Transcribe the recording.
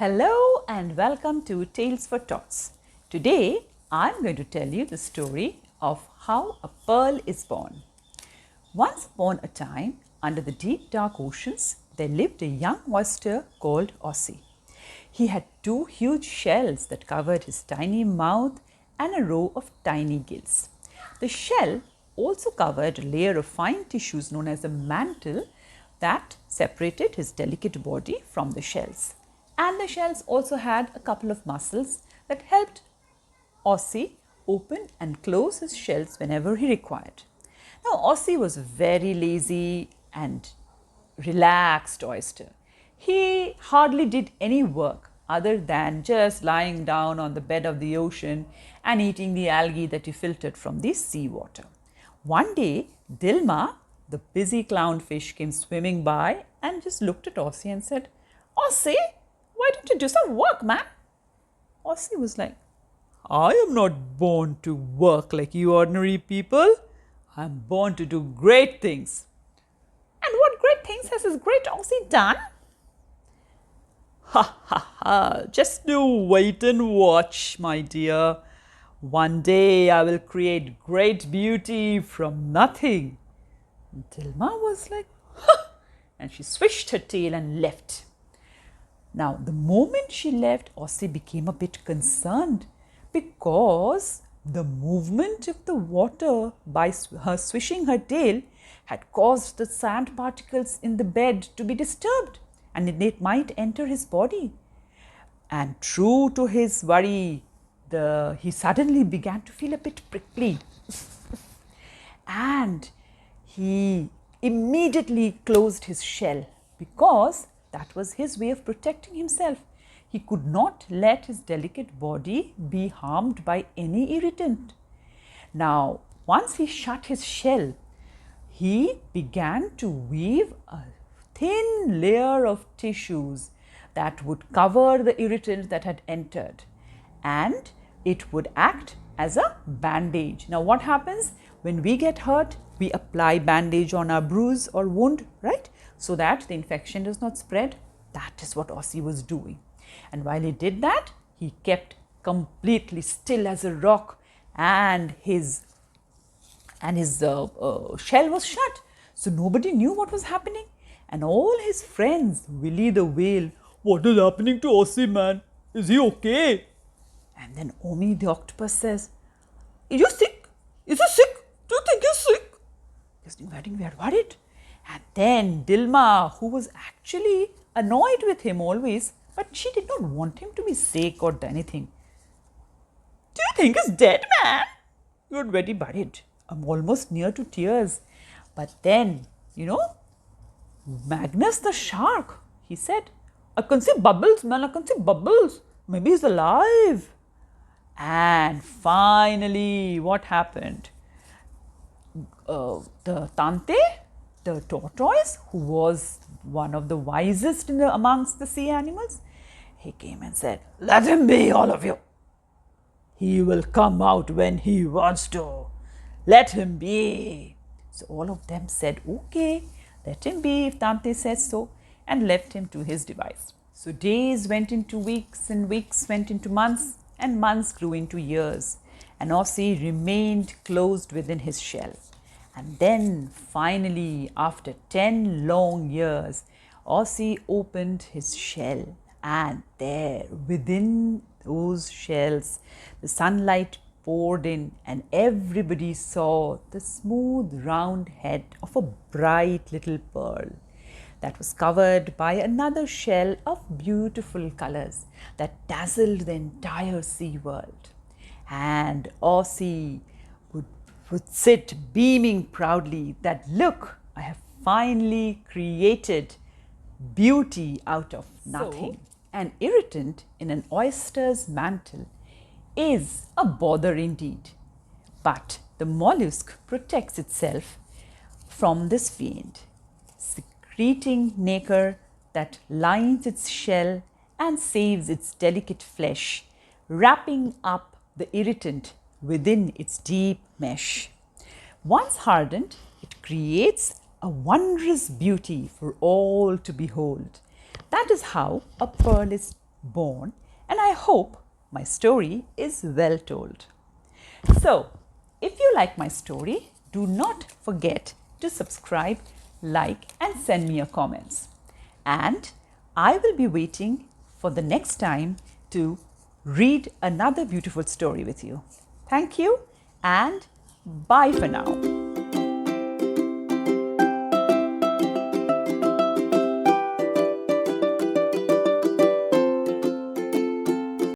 Hello and welcome to Tales for Tots. Today I'm going to tell you the story of how a pearl is born. Once upon a time, under the deep dark oceans, there lived a young oyster called Ossie. He had two huge shells that covered his tiny mouth and a row of tiny gills. The shell also covered a layer of fine tissues known as a mantle that separated his delicate body from the shells. And the shells also had a couple of muscles that helped Ossie open and close his shells whenever he required. Now, Ossie was a very lazy and relaxed oyster. He hardly did any work other than just lying down on the bed of the ocean and eating the algae that he filtered from the seawater. One day, Dilma, the busy clownfish, came swimming by and just looked at Ossie and said, "Ossie, why don't you do some work, man?" Ossie was like, "I am not born to work like you ordinary people. I'm born to do great things." "And what great things has this great Ossie done?" "Ha ha ha, just you wait and watch, my dear. One day I will create great beauty from nothing." Dilma was like, "Huh," and she swished her tail and left. Now, the moment she left, Ossie became a bit concerned because the movement of the water by her swishing her tail had caused the sand particles in the bed to be disturbed and it might enter his body. And true to his worry, he suddenly began to feel a bit prickly. And he immediately closed his shell because that was his way of protecting himself. He could not let his delicate body be harmed by any irritant. Now, once he shut his shell, he began to weave a thin layer of tissues that would cover the irritant that had entered, and it would act as a bandage. Now, what happens when we get hurt? We apply bandage on our bruise or wound, right? So that the infection does not spread. That is what Ossie was doing. And while he did that, he kept completely still as a rock, and his shell was shut. So nobody knew what was happening. And all his friends, Willy the whale, "What is happening to Ossie, man? Is he okay?" And then Omi the octopus says, "Is he sick? Is he sick? Do you think he's sick?" He's getting very worried. And then Dilma, who was actually annoyed with him always, but she did not want him to be sick or anything. "Do you think he's dead, man?" He got very worried. I'm almost near to tears. But then, Magnus the shark, he said, "I can see bubbles, man, I can see bubbles. Maybe he's alive." And finally, what happened? The Tante, the tortoise, who was one of the wisest amongst the sea animals, he came and said, "Let him be, all of you. He will come out when he wants to. Let him be." So all of them said, "Okay, let him be if Tante says so," and left him to his device. So days went into weeks and weeks went into months and months grew into years, and Ossie remained closed within his shell. And then finally, after 10 long years, Ossie opened his shell, and there within those shells, the sunlight poured in and everybody saw the smooth round head of a bright little pearl that was covered by another shell of beautiful colors that dazzled the entire sea world. And Ossie would sit beaming proudly that, "Look, I have finally created beauty out of nothing." So, an irritant in an oyster's mantle is a bother indeed. But the mollusk protects itself from this fiend, secreting nacre that lines its shell and saves its delicate flesh, wrapping up the irritant within its deep mesh. Once hardened, it creates a wondrous beauty for all to behold. That is how a pearl is born, and I hope my story is well told. So, if you like my story, do not forget to subscribe, like, and send me your comments. And I will be waiting for the next time to read another beautiful story with you. Thank you and bye for now.